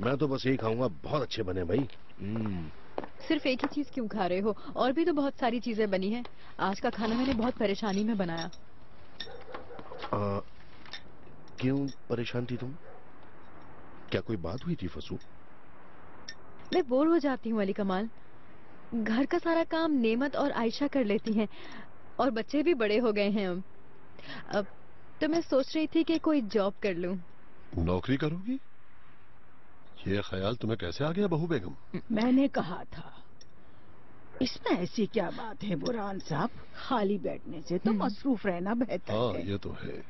मैं तो बस यही खाऊंगा, बहुत अच्छे बने भाई। सिर्फ एक ही चीज क्यों खा रहे हो? और भी तो बहुत सारी चीजें बनी हैं। आज का खाना मैंने बहुत परेशानी में बनाया। क्यों परेशान थी तुम? क्या कोई बात हुई थी फसू? मैं बोर हो जाती हूँ अली कमाल। घर का सारा काम नेमत और आयशा कर लेती हैं और बच्चे भी बड़े हो गए हैं अब तो मैं सोच रही थी कि कोई जॉब कर लूं। नौकरी करोगी? ये ख्याल तुम्हें कैसे आ गया बहू बेगम? मैंने कहा था, इसमें ऐसी क्या बात है बुरहान साहब, खाली बैठने से तो मसरूफ रहना बेहतर हाँ, है। ये तो है।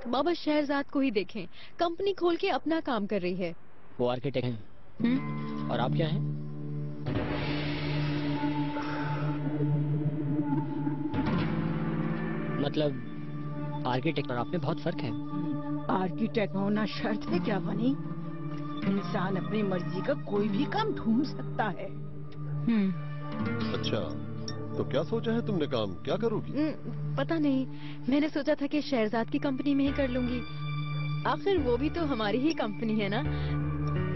बाबा शहरजाद को ही देखें, कंपनी खोल के अपना काम कर रही है। वो आर्किटेक्ट हैं। और आप क्या हैं? मतलब आर्किटेक्ट और आप में बहुत फर्क है। आर्किटेक्ट होना शर्त है क्या बनी? इंसान अपनी मर्जी का कोई भी काम ढूंढ सकता है। अच्छा, तो क्या सोचा है तुमने, काम क्या करोगी? पता नहीं, मैंने सोचा था कि शहरजाद की कंपनी में ही कर लूंगी। आखिर वो भी तो हमारी ही कंपनी है ना।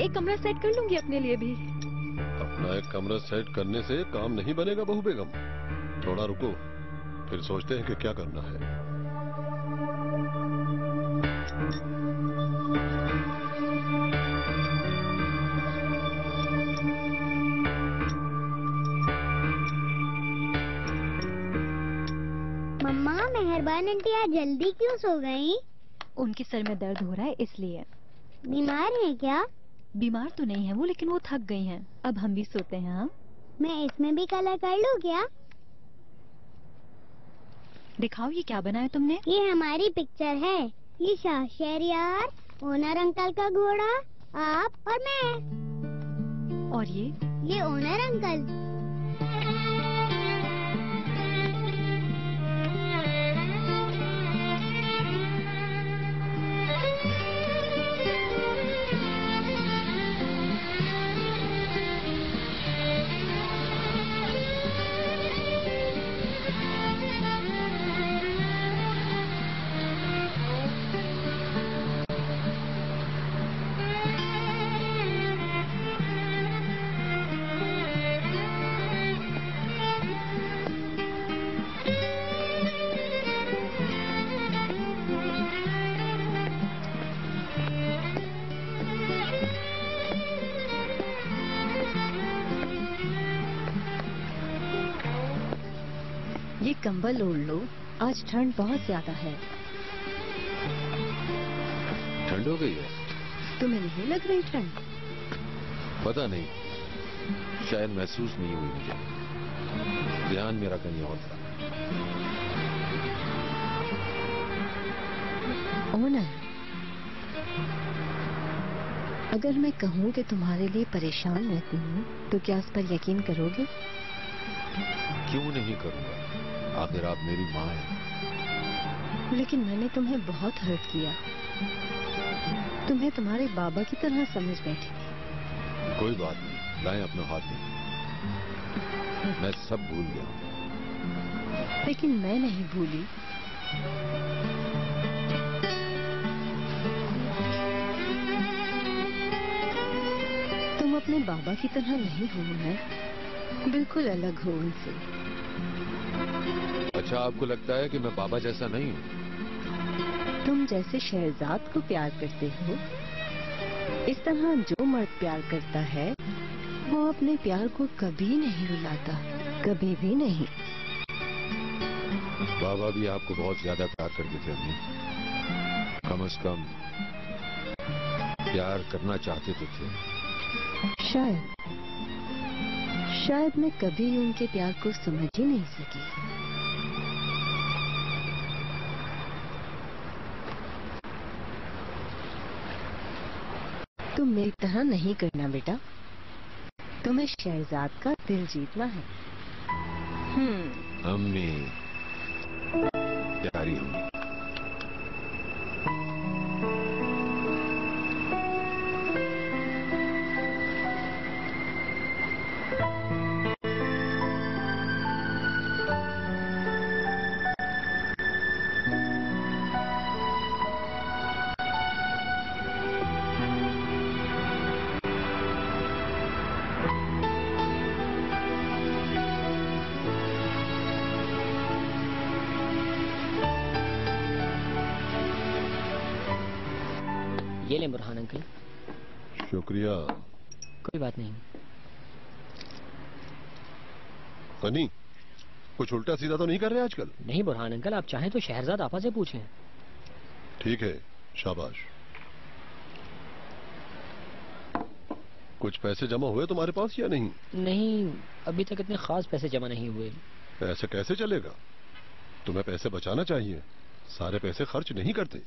एक कमरा सेट कर लूंगी अपने लिए भी। अपना एक कमरा सेट करने से काम नहीं बनेगा बहू बेगम। थोड़ा रुको, फिर सोचते हैं कि क्या करना है। मम्मा, मेहरबान आंटी आज जल्दी क्यों सो गई? उनके सर में दर्द हो रहा है इसलिए। बीमार है क्या? बीमार तो नहीं है वो, लेकिन वो थक गई हैं। अब हम भी सोते हैं। हाँ, मैं इसमें भी कलर कर लूं क्या? दिखाओ ये क्या बनाया तुमने। ये हमारी पिक्चर है। ये शाह शहरियार, ओनर अंकल का घोड़ा, आप और मैं। और ये ओनर अंकल। ये कंबल ओढ़ लो, आज ठंड बहुत ज्यादा है। ठंड हो गई है? तुम्हें नहीं लग रही ठंड? पता नहीं, शायद महसूस नहीं हुई मुझे। ध्यान मेरा कहीं और था। ओनर, अगर मैं कहूँ कि तुम्हारे लिए परेशान रहती हूँ तो क्या उस पर यकीन करोगे? क्यों नहीं करूंगा, आखिर आप मेरी माँ हैं। लेकिन मैंने तुम्हें बहुत हर्ट किया। तुम्हें तुम्हारे बाबा की तरह समझ बैठी थी। कोई बात नहीं, लाएं अपना हाथ में। मैं सब भूल गया। लेकिन मैं नहीं भूली। तुम अपने बाबा की तरह नहीं हो ना, बिल्कुल अलग हो उनसे। अच्छा, आपको लगता है कि मैं बाबा जैसा नहीं हूँ? तुम जैसे शहजाद को प्यार करते हो, इस तरह जो मर्द प्यार करता है वो अपने प्यार को कभी नहीं रुलाता, कभी भी नहीं। बाबा भी आपको बहुत ज्यादा प्यार करते थे अम्मी। कम से कम प्यार करना चाहते तो थे। शायद मैं कभी उनके प्यार को समझ ही नहीं सकी। तुम मेरी तरह नहीं करना बेटा, तुम्हें शहजाद का दिल जीतना है। अम्मी, प्यारी अम्मी। ये लें बुरहान अंकल। शुक्रिया। कोई बात नहीं। हनी, कुछ उल्टा सीधा तो नहीं कर रहे आजकल? नहीं बुरहान अंकल, आप चाहें तो शहरजाद आपा से पूछें। ठीक है, शाबाश। कुछ पैसे जमा हुए तुम्हारे पास या नहीं? नहीं, अभी तक इतने खास पैसे जमा नहीं हुए। ऐसे कैसे चलेगा? तुम्हें पैसे बचाना चाहिए, सारे पैसे खर्च नहीं करते।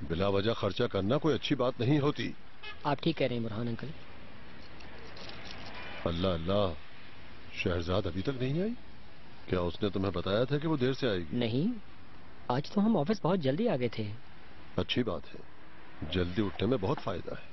बिला वजह खर्चा करना कोई अच्छी बात नहीं होती। आप ठीक कह रहे हैं बुरहान अंकल। अल्लाह अल्लाह, शहरजाद अभी तक नहीं आई? क्या उसने तुम्हें बताया था कि वो देर से आएगी? नहीं, आज तो हम ऑफिस बहुत जल्दी आ गए थे। अच्छी बात है, जल्दी उठने में बहुत फायदा है।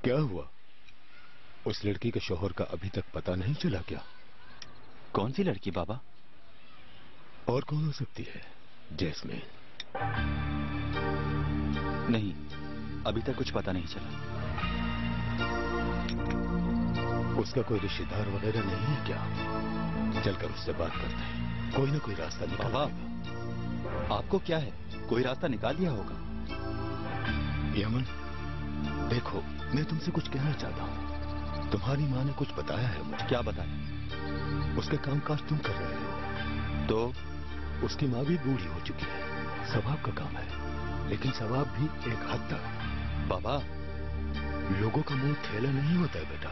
क्या हुआ? उस लड़की के शौहर का अभी तक पता नहीं चला क्या? कौन सी लड़की बाबा? और कौन हो सकती है? जैस्मिन? नहीं, अभी तक कुछ पता नहीं चला। उसका कोई रिश्तेदार वगैरह नहीं है क्या? चलकर उससे बात करते हैं, कोई ना कोई रास्ता निकाल बाबा, देगा। आपको क्या है, कोई रास्ता निकाल लिया होगा। यमन, देखो, मैं तुमसे कुछ कहना चाहता हूँ। तुम्हारी माँ ने कुछ बताया है मुझे। क्या बताया? उसके कामकाज तुम कर रहे हो। तो उसकी माँ भी बूढ़ी हो चुकी है। सवाब का काम है, लेकिन सवाब भी एक हद तक। बाबा, लोगों का मुंह थैला नहीं होता है बेटा,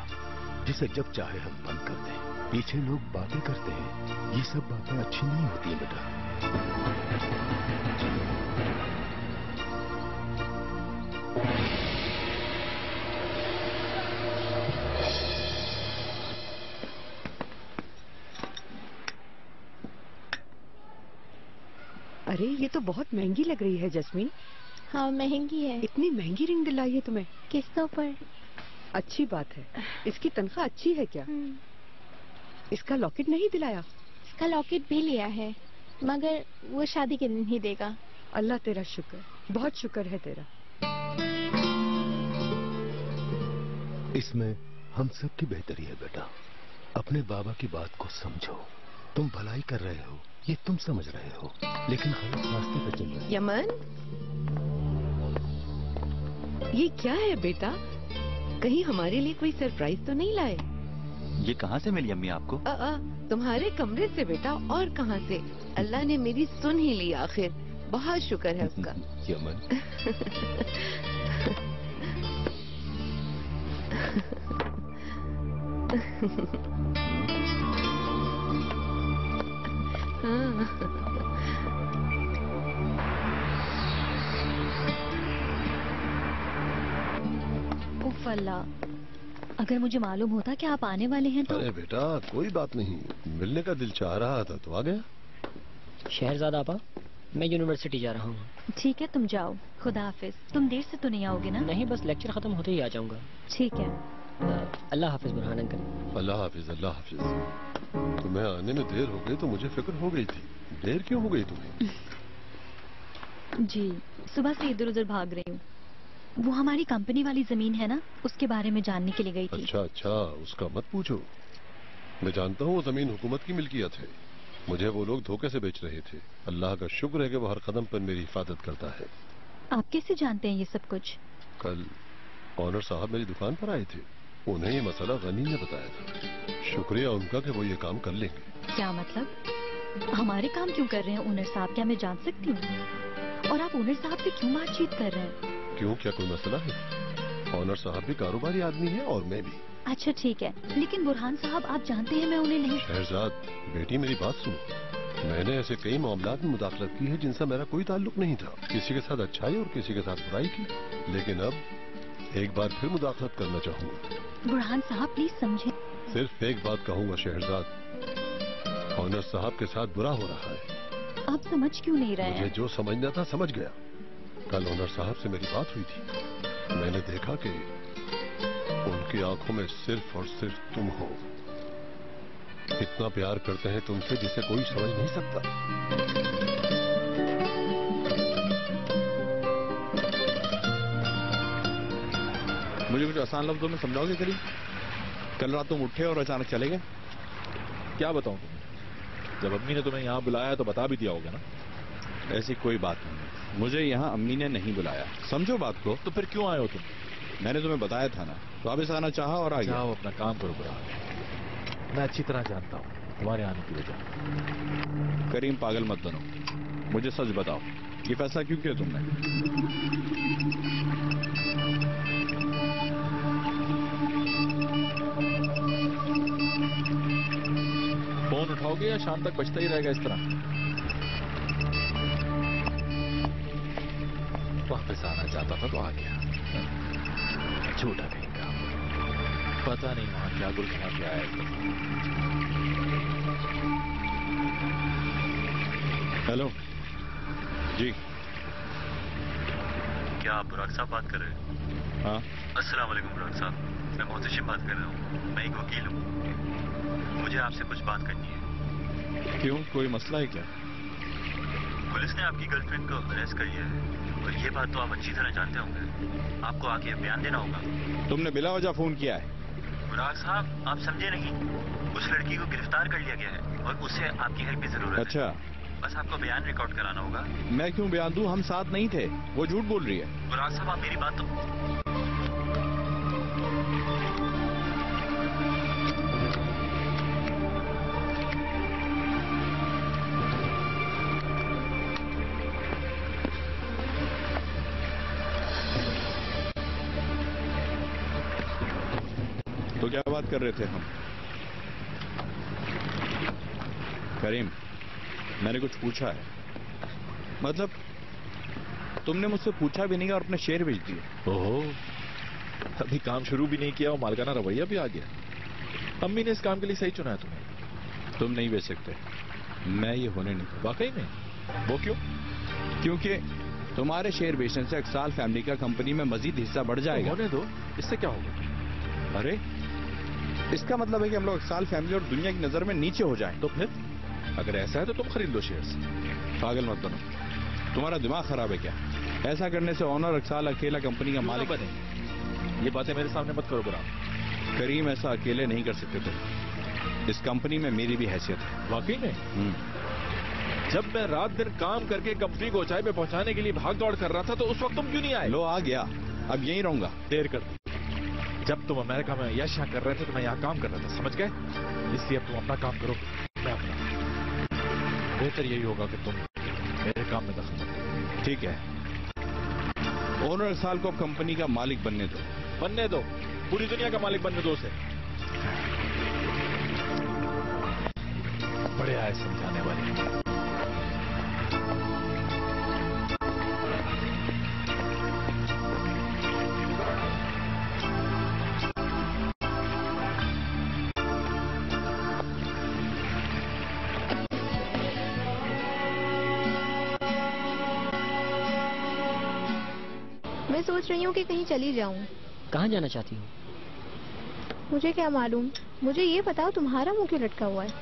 जिसे जब चाहे हम बंद कर दें। पीछे लोग बातें करते हैं, ये सब बातें अच्छी नहीं होती है बेटा। अरे ये तो बहुत महंगी लग रही है जस्मीन। हाँ महंगी है। इतनी महंगी रिंग दिलाई है तुम्हें? किस्तों पर। अच्छी बात है। इसकी तनख्वाह अच्छी है क्या? इसका लॉकेट नहीं दिलाया? इसका लॉकेट भी लिया है, मगर वो शादी के दिन ही देगा। अल्लाह तेरा शुक्र, बहुत शुक्र है तेरा। इसमें हम सब की बेहतरी है बेटा। अपने बाबा की बात को समझो। तुम भलाई कर रहे हो, ये तुम समझ रहे हो, लेकिन गलत रास्ते पे चल रहे हो। यमन, ये क्या है बेटा? कहीं हमारे लिए कोई सरप्राइज तो नहीं लाए? ये कहाँ से मिली अम्मी आपको? तुम्हारे कमरे से बेटा, और कहाँ से? अल्लाह ने मेरी सुन ही ली आखिर। बहुत शुक्र है उसका। यमन, उफ अल्लाह, अगर मुझे मालूम होता कि आप आने वाले हैं तो। अरे बेटा, कोई बात नहीं, मिलने का दिल चाह रहा था तो आ गया। शहरजाद आपा, मैं यूनिवर्सिटी जा रहा हूँ। ठीक है, तुम जाओ। खुदा हाफिज। तुम देर से तो नहीं आओगे ना? नहीं, बस लेक्चर खत्म होते ही आ जाऊंगा। ठीक है। अल्लाह हाफिज बुरहान अंकल। अल्लाह हाफिज, अल्लाह हाफिज। तुम्हें आने में देर हो गई तो मुझे फिक्र हो गई थी। देर क्यों हो गई तुम्हें? जी, सुबह से इधर उधर भाग रही हूँ। वो हमारी कंपनी वाली जमीन है ना, उसके बारे में जानने के लिए गई थी। अच्छा अच्छा, उसका मत पूछो। मैं जानता हूँ वो जमीन हुकूमत की मिल्कियत है। मुझे वो लोग धोखे से बेच रहे थे। अल्लाह का शुक्र है कि वो हर कदम पर मेरी हिफाजत करता है। आप कैसे जानते हैं ये सब कुछ? कल ऑनर साहब मेरी दुकान पर आए थे, उन्हें ये मसला गनी ने बताया था। शुक्रिया उनका कि वो ये काम कर लेंगे। क्या मतलब? हमारे काम क्यों कर रहे हैं ओनर साहब, क्या मैं जान सकती हूँ? और आप ओनर साहब से क्यों बातचीत कर रहे हैं? क्यों, क्या कोई मसला है? ऑनर साहब भी कारोबारी आदमी है और मैं भी। अच्छा ठीक है, लेकिन बुरहान साहब, आप जानते हैं मैं उन्हें नहीं। शहरजाद बेटी, मेरी बात सुनो। मैंने ऐसे कई मामलात में मुदाखलत की है जिनसे मेरा कोई ताल्लुक नहीं था। किसी के साथ अच्छाई और किसी के साथ बुराई की, लेकिन अब एक बार फिर मुदाखलत करना चाहूंगा। बुरहान साहब प्लीज समझे। सिर्फ एक बात कहूंगा शहरजाद, ऑनर साहब के साथ बुरा हो रहा है। आप समझ क्यों नहीं रहे मुझे हैं? जो समझना था समझ गया। कल ऑनर साहब से मेरी बात हुई थी। मैंने देखा कि उनकी आंखों में सिर्फ और सिर्फ तुम हो। इतना प्यार करते हैं तुमसे जिसे कोई समझ नहीं सकता। मुझे कुछ आसान लफ्जों में समझाओगे करीम? कल रात तुम उठे और अचानक चले गए। क्या बताऊं तुम्हें? जब अम्मी ने तुम्हें यहाँ बुलाया तो बता भी दिया होगा ना। ऐसी कोई बात नहीं, मुझे यहाँ अम्मी ने नहीं बुलाया, समझो बात को। तो फिर क्यों आए हो तुम? मैंने तुम्हें बताया था ना, वापस आना चाहा और आ गया। जाओ अपना काम करो बुरा। मैं अच्छी तरह जानता हूँ तुम्हारे आने की वजह। करीम पागल मत बनो, मुझे सच बताओ, ये फैसला क्यों किया तुमने? फोन उठाओगे या शाम तक बजता ही रहेगा इस तरह? वापस आना चाहता था तो आ गया। झूठा कहीं का, पता नहीं वहां क्या गुल खिला के आया। हेलो जी। क्या आप बुराक साहब बात कर रहे हैं? हाँ। अस्सलाम वालेकुम बुराक साहब, मैं मोहतशिम बात कर रहा हूँ। मैं एक वकील हूँ, मुझे आपसे कुछ बात करनी है। क्यों, कोई मसला है क्या? पुलिस ने आपकी गर्लफ्रेंड को अरेस्ट कर लिया है और ये बात तो आप अच्छी तरह जानते होंगे। आपको आके बयान देना होगा। तुमने बिला वजह फोन किया है? बुराक साहब, आप समझे नहीं, उस लड़की को गिरफ्तार कर लिया गया है और उसे आपकी हेल्प की जरूरत है। अच्छा, बस आपको बयान रिकॉर्ड कराना होगा। मैं क्यों बयान दूं, हम साथ नहीं थे, वो झूठ बोल रही है। बुराक साहब, आप मेरी बात तो तो क्या बात कर रहे थे हम? करीम, मैंने कुछ पूछा है, मतलब तुमने मुझसे पूछा भी नहीं और अपने शेयर भेज दिए। ओहो, अभी काम शुरू भी नहीं किया और मालकाना रवैया भी आ गया। अम्मी ने इस काम के लिए सही चुना है तुम्हें। तुम नहीं बेच सकते, मैं ये होने नहीं दूंगा। वाकई में? वो क्यों? क्योंकि तुम्हारे शेयर बेचने से अक्साल फैमिली का कंपनी में मजीद हिस्सा बढ़ जाएगा। होने दो, इससे क्या होगा? अरे, इसका मतलब है कि हम लोग अक्साल फैमिली और दुनिया की नजर में नीचे हो जाएं। तो फिर अगर ऐसा है तो तुम खरीद लो शेयर्स। पागल मत बनो, तुम्हारा दिमाग खराब है क्या? ऐसा करने से ऑनर अक्साल अकेला कंपनी का मालिक बने। ये बातें मेरे सामने मत करो बुरा। करीम, ऐसा अकेले नहीं कर सकते तुम, इस कंपनी में मेरी भी हैसियत है। वाकई में? जब मैं रात दिन काम करके कंपनी को ऊंचाई पे पहुंचाने के लिए भाग दौड़ कर रहा था तो उस वक्त तुम क्यों नहीं आए? लो, आ गया, अब यहीं रहूंगा। देर कर दी। जब तुम अमेरिका में यश कर रहे थे तो मैं यहाँ काम कर रहा था, समझ गए? इसलिए अब तुम अपना काम करो, मैं अपना। बेहतर यही होगा कि तुम मेरे काम में दखल मत दो। ठीक है, ओनर साल को कंपनी का मालिक बनने दो। बनने दो, पूरी दुनिया का मालिक बनने दो उसे। बड़े आए समझाने वाले। मैं सोच रही हूँ कि कहीं चली जाऊँ। कहाँ जाना चाहती हो? मुझे क्या मालूम, मुझे ये बताओ तुम्हारा मुंह क्यों लटका हुआ है?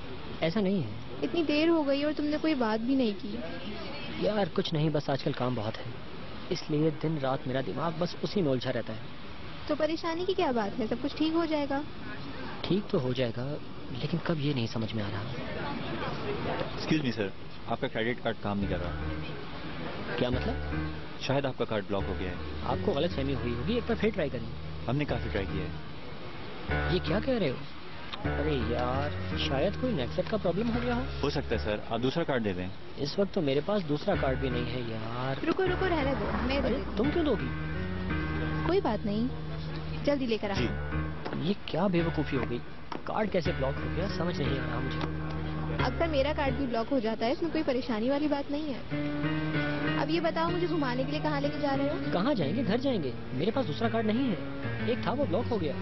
ऐसा नहीं है। इतनी देर हो गई और तुमने कोई बात भी नहीं की। यार कुछ नहीं, बस आजकल काम बहुत है, इसलिए दिन रात मेरा दिमाग बस उसी में उलझा रहता है। तो परेशानी की क्या बात है, सब कुछ ठीक हो जाएगा। ठीक तो हो जाएगा, लेकिन कब ये नहीं समझ में आ रहा। एक्सक्यूज मी सर, आपका क्रेडिट कार्ड काम नहीं कर रहा। क्या मतलब? शायद आपका कार्ड ब्लॉक हो गया है। आपको गलतफहमी हुई होगी, एक बार फिर ट्राई करिए। हमने काफी ट्राई किया है। ये क्या कह रहे हो? अरे यार, शायद कोई नेटवर्क का प्रॉब्लम हो गया हो सकता है सर, आप दूसरा कार्ड दे दें। इस वक्त तो मेरे पास दूसरा कार्ड भी नहीं है यार। रुको रुको, रहने दो, मैं दे अरे देती हूँ। तुम क्यों दोगी? कोई बात नहीं, जल्दी लेकर आओ। ये क्या बेवकूफी हो गई? कार्ड कैसे ब्लॉक हो गया समझ नहीं आ रहा मुझे। अक्सर मेरा कार्ड भी ब्लॉक हो जाता है, इसमें कोई परेशानी वाली बात नहीं है। अब ये बताओ, मुझे घुमाने के लिए कहाँ लेके जा रहे हो? कहाँ जाएंगे, घर जाएंगे। मेरे पास दूसरा कार्ड नहीं है, एक था वो ब्लॉक हो गया।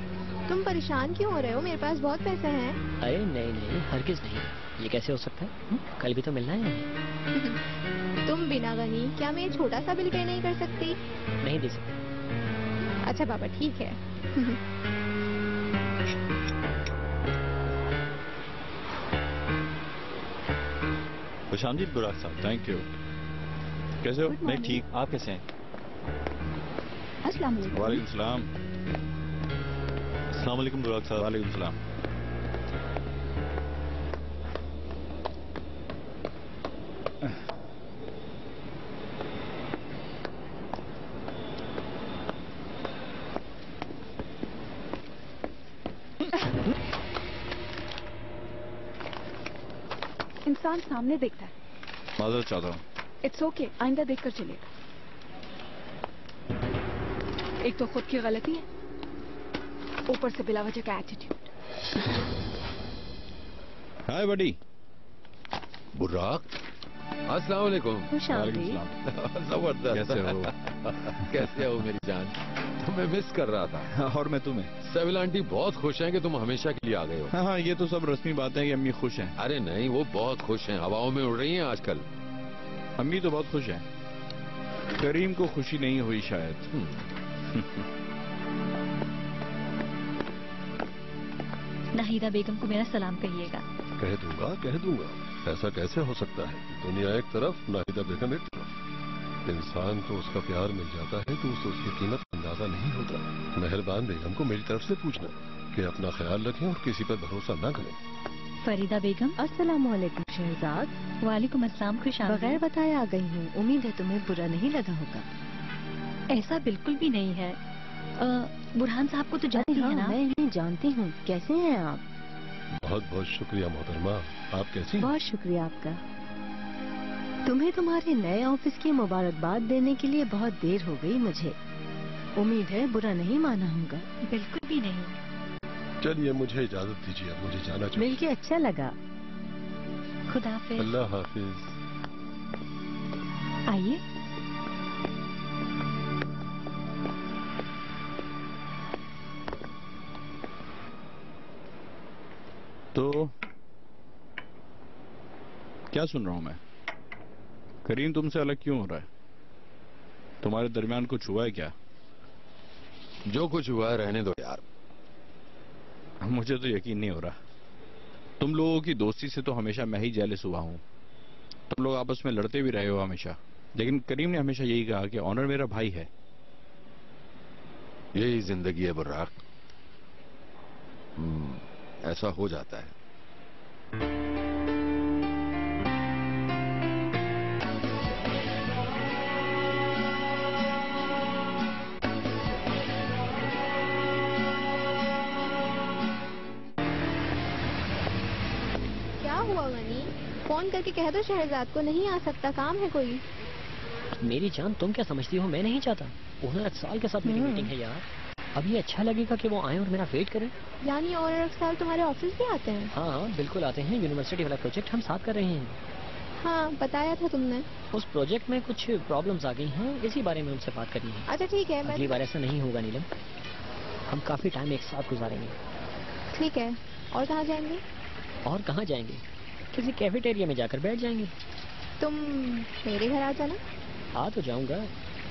तुम परेशान क्यों हो रहे हो? मेरे पास बहुत पैसे हैं। अरे नहीं नहीं, हरगिज नहीं, ये कैसे हो सकता है? कल भी तो मिलना है। तुम बिना गनी क्या मैं ये छोटा सा बिल पे नहीं कर सकती? नहीं दे सकते। अच्छा बाबा, ठीक है। खुशामदीद बुराक साहब। Thank you. कैसे हो? मैं ठीक, आप कैसे हैं? अस्सलाम वालेकुम। वालेकुम सलाम। अस्सलाम वालेकुम बुराक साहब। वालेकुम सलाम। इंसान सामने देखता है। माजरत चाहता हूँ। इट्स ओके, आइंदा देखकर चलेगा। एक तो खुद की गलती है, ऊपर से बिला वजह का एटीट्यूड। हाय बडी। बुर्राक, अस्सलाम वालेकुम। जबरदस्त। कैसे हो? कैसे हो मेरी जान? तुम्हें मिस कर रहा था। और मैं तुम्हें। सेविल आंटी बहुत खुश हैं कि तुम हमेशा के लिए आ गए हो। हाँ, ये तो सब रस्मी बातें हैं कि अम्मी खुश हैं। अरे नहीं, वो बहुत खुश हैं, हवाओं में उड़ रही हैं आजकल। अम्मी तो बहुत खुश हैं। करीम को खुशी नहीं हुई शायद। नाहिदा बेगम को मेरा सलाम कहिएगा। कह दूंगा। ऐसा कैसे हो सकता है? दुनिया एक तरफ, नाहिदा बेगम एक तरफ। इंसान को उसका प्यार मिल जाता है तो उसे उसकी कीमत अंदाजा नहीं होता। मेहरबान बेगम को मेरी तरफ से पूछना कि अपना ख्याल रखें और किसी पर भरोसा न करें। फरीदा बेगम। अस्सलाम वालेकुम शहजाद। वालेकुम अस्सलाम, खुश आमदीद। बगैर बताए आ गई हूँ, उम्मीद है तुम्हें बुरा नहीं लगा होगा। ऐसा बिल्कुल भी नहीं है। बुरहान साहब को तो जानती हाँ, है ना? मैं इन्हें जानती हूँ। कैसे हैं आप? बहुत बहुत शुक्रिया मोहतरमा। आप कैसी हैं? बहुत शुक्रिया आपका। तुम्हें तुम्हारे नए ऑफिस की मुबारकबाद देने के लिए बहुत देर हो गई मुझे। उम्मीद है बुरा नहीं माना होगा। बिल्कुल भी नहीं। चलिए मुझे इजाजत दीजिए, अब मुझे जाना चाहिए। मिलके अच्छा लगा। खुदा हाफिज। अल्लाह हाफिज। आइए। तो क्या सुन रहा हूं मैं? करीम तुमसे अलग क्यों हो रहा है? तुम्हारे दरमियान कुछ हुआ है क्या? जो कुछ हुआ है रहने दो यार। मुझे तो यकीन नहीं हो रहा। तुम लोगों की दोस्ती से तो हमेशा मैं ही जेलस हुआ हूं। तुम लोग आपस में लड़ते भी रहे हो हमेशा, लेकिन करीम ने हमेशा यही कहा कि ऑनर मेरा भाई है। यही जिंदगी है बुर्राक। ऐसा हो जाता है। क्या हुआ गनी? फोन करके कह दो शहजाद को नहीं आ सकता, काम है कोई। मेरी जान, तुम क्या समझती हो? मैं नहीं चाहता। ओनर अक्साल के साथ मेरी मीटिंग है यार। अब ये अच्छा लगेगा कि वो आए और मेरा वेट करें। यानी ओनर अक्साल तुम्हारे ऑफिस भी आते हैं? हाँ बिल्कुल आते हैं। यूनिवर्सिटी वाला प्रोजेक्ट हम साथ कर रहे हैं। हाँ बताया था तुमने। उस प्रोजेक्ट में कुछ प्रॉब्लम्स आ गई हैं, इसी बारे में उनसे बात करनी है। अच्छा ठीक है। अगली बार ऐसा नहीं होगा नीलम। हम काफी टाइम एक साथ गुजारेंगे। ठीक है। और कहाँ जाएंगे? और कहाँ जाएंगे? किसी कैफेटेरिया में जाकर बैठ जाएंगे। तुम मेरे घर आ जाना। आ तो जाऊंगा,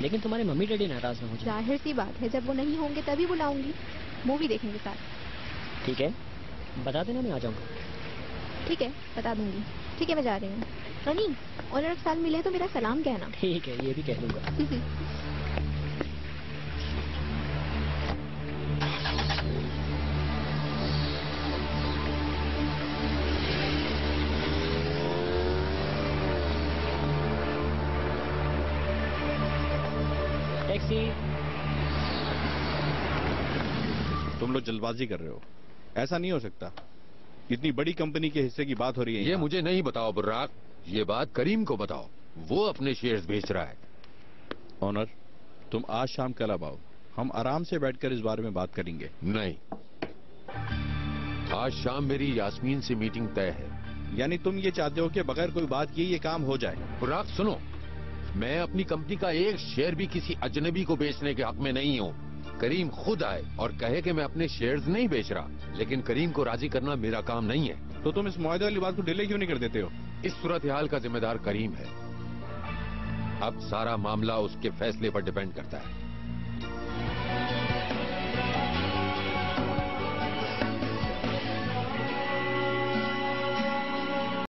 लेकिन तुम्हारे मम्मी डैडी नाराज न हो जाए। जाहिर सी बात है, जब वो नहीं होंगे तभी बुलाऊंगी। मूवी देखेंगे साथ। ठीक है, बता देना, मैं आ जाऊंगा। ठीक है, बता दूंगी। ठीक है, मैं जा रही हूँ। रनी, ओनर अक्साल मिले तो मेरा सलाम कहना। ठीक है, ये भी कह दूंगा। टैक्सी। तुम लोग जल्दबाजी कर रहे हो। ऐसा नहीं हो सकता। इतनी बड़ी कंपनी के हिस्से की बात हो रही है। ये मुझे नहीं बताओ बुर्राक, ये बात करीम को बताओ। वो अपने शेयर्स बेच रहा है। ऑनर, तुम आज शाम कल आओ, हम आराम से बैठकर इस बारे में बात करेंगे। नहीं, आज शाम मेरी यास्मीन से मीटिंग तय है। यानी तुम ये चाहते हो कि बगैर कोई बात किए ये काम हो जाए? बुर्राक सुनो, मैं अपनी कंपनी का एक शेयर भी किसी अजनबी को बेचने के हक में नहीं हूँ। करीम खुद आए और कहे कि मैं अपने शेयर्स नहीं बेच रहा, लेकिन करीम को राजी करना मेरा काम नहीं है। तो तुम इस मुआहदे वाली बात को डिले क्यों नहीं कर देते हो? इस सूरत हाल का जिम्मेदार करीम है। अब सारा मामला उसके फैसले पर डिपेंड करता है।